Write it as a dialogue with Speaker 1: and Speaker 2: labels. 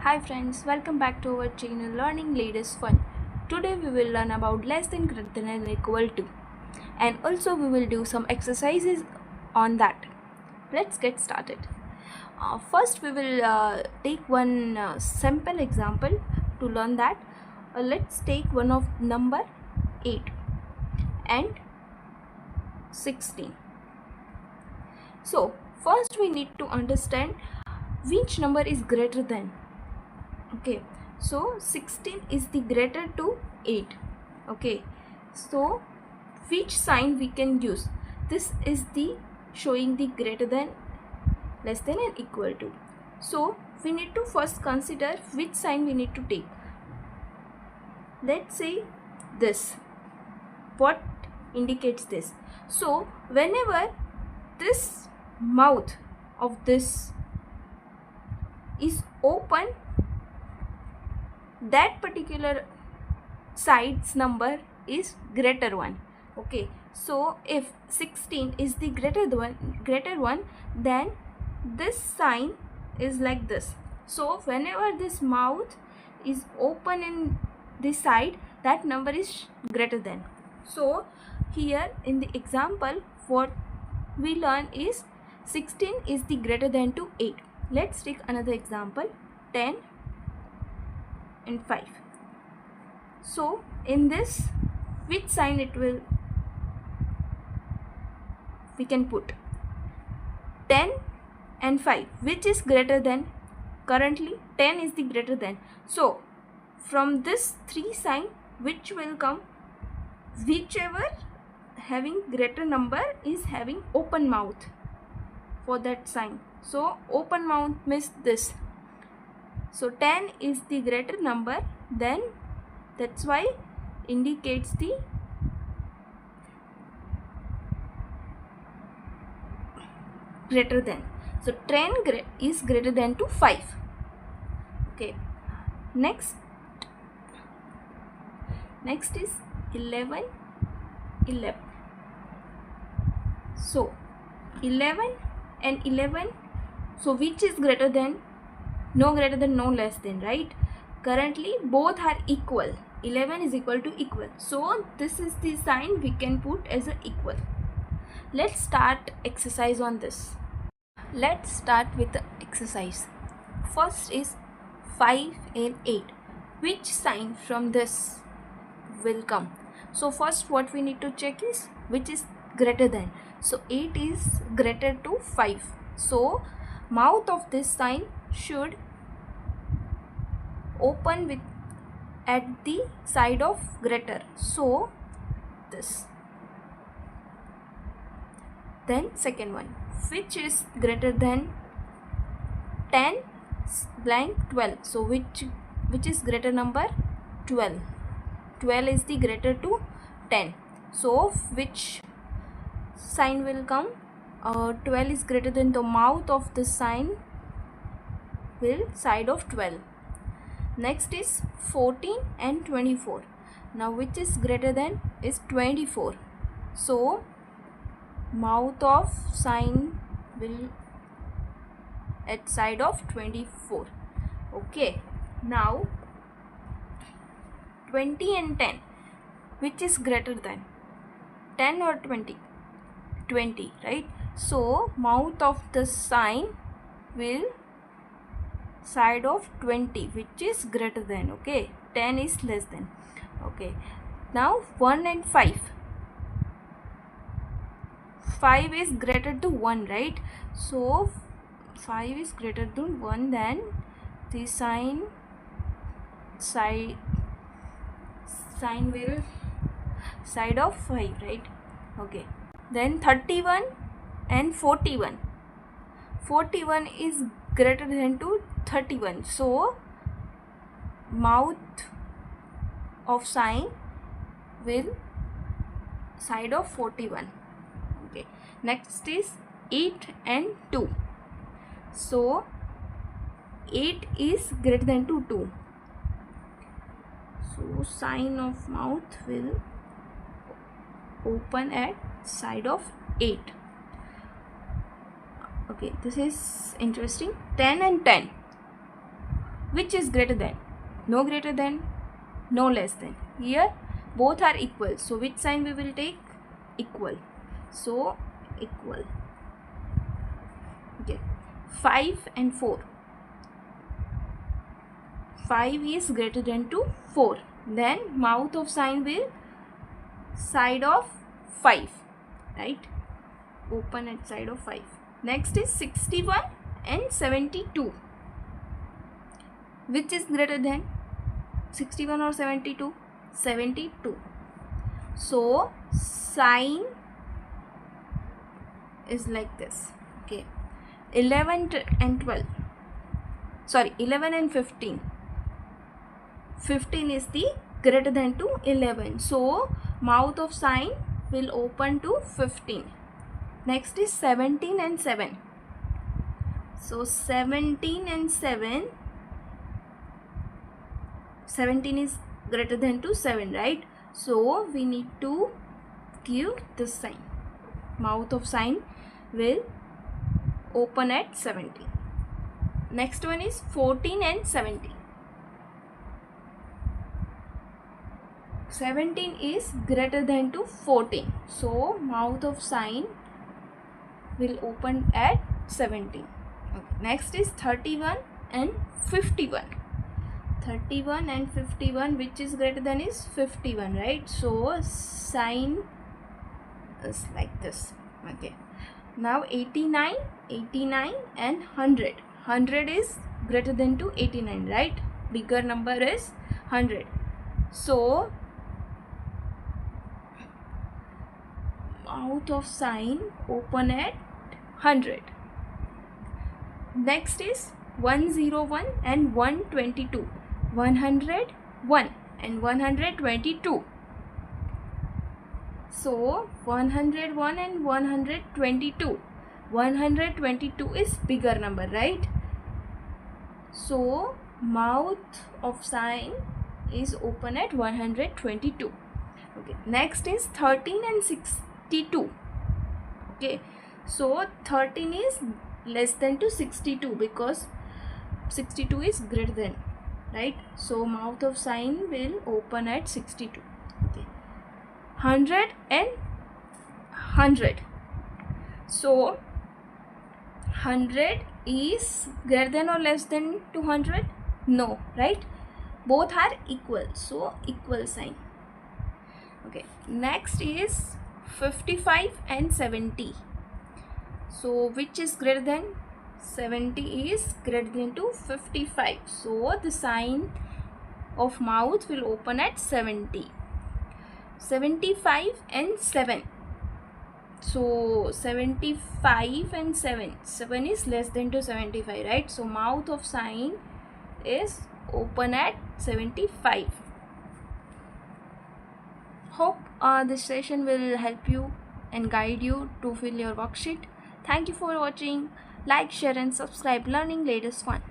Speaker 1: Hi friends, welcome back to our channel Learning Leaders Fun. Today we will learn about less than, greater than and equal to, and also we will do some exercises on that. Let's get started. First we will take one simple example to learn that. Let's take one of number 8 and 16. So first we need to understand which number is greater than. Okay, so 16 is the greater to 8. Okay, so which sign we can use? This is the showing the greater than, less than and equal to. So we need to first consider which sign we need to take. Let's say this. What indicates this? So whenever this mouth of this is open, that particular side's number is greater one. Okay, so if 16 is the greater one, then this sign is like this. So whenever this mouth is open in this side, that number is greater than. So here in the example, what we learn is 16 is the greater than to 8. Let's take another example, 10 and 5. So in this, which sign we can put? 10 and 5, which is greater than? Currently 10 is the greater than. So from this 3 sign, which will come? Whichever having greater number is having open mouth for that sign. So open mouth means this. So 10 is the greater number, then that's why indicates the greater than. So 10 is greater than to 5. Okay, next is 11. So 11 and 11, so which is greater than? No greater than, no less than, right? Currently both are equal. 11 is equal to equal. So this is the sign we can put as a equal. Let's start exercise on this. Let's start with the exercise. First is 5 and 8. Which sign from this will come? So first what we need to check is which is greater than. So 8 is greater to 5. So mouth of this sign should open with at the side of greater. So this. Then second one, which is greater than 10 blank 12. So which is greater number? 12. 12 is the greater to 10. So which sign will come? 12 is greater than, the mouth of the sign will side of 12. Next is 14 and 24. Now which is greater than? Is 24. So mouth of sign will at side of 24. Okay, now 20 and 10, which is greater than? 10 or 20? 20, right? So mouth of the sign will side of 20, which is greater than. Okay, 10 is less than. Okay, now 1 and 5. 5 is greater to 1, right? So 5 is greater to 1, then the sign will side of 5, right? Okay, then 31 and 41. 41 is greater than to 31. So mouth of sign will side of 41. Okay, next is 8 and 2. So 8 is greater than to 2. So sign of mouth will open at side of 8. Okay, this is interesting. 10 and 10. which is greater than? No greater than, no less than. Here both are equal, so which sign we will take? Equal. So equal. Okay. 5 and 4. 5 is greater than to 4. Then mouth of sign will side of 5, right? Open at side of 5. Next is 61 and 72. Which is greater than? 61 or 72? 72. So sign is like this. Okay. 11 and 12. Sorry, 11 and 15. 15 is the greater than to 11. So mouth of sign will open to 15. Next is 17 and 7. So 17 and 7. 17 is greater than to 7, right? So we need to give this sign. Mouth of sign will open at 17. Next one is 14 and 17. 17 is greater than to 14. So mouth of sign will open at 17. Okay. Next is 31 and 51. 31 and 51, which is greater than is 51, right? So sign is like this. Okay. Now 89 and 100. 100 is greater than to 89, right? Bigger number is 100. So mouth of sign open at 100. Next is 101 and 122. 101 and 122. So 101 and 122. 122 is bigger number, right? So mouth of sign is open at 122. Okay. Next is 13 and 62. Okay. So 13 is less than to 62 because 62 is greater than, right? So mouth of sign will open at 62. Okay. 100 and 100. So 100 is greater than or less than 200? No, right? Both are equal, so equal sign. Okay. Next is 55 and 70. So which is greater than? 70 is greater than to 55. So the sign of mouth will open at 70. 75 and 7. So 75 and 7. 7 is less than to 75, right? So mouth of sign is open at 75. Hope this session will help you and guide you to fill your worksheet. Thank you for watching. Like, share and subscribe. Learning Latest Fun.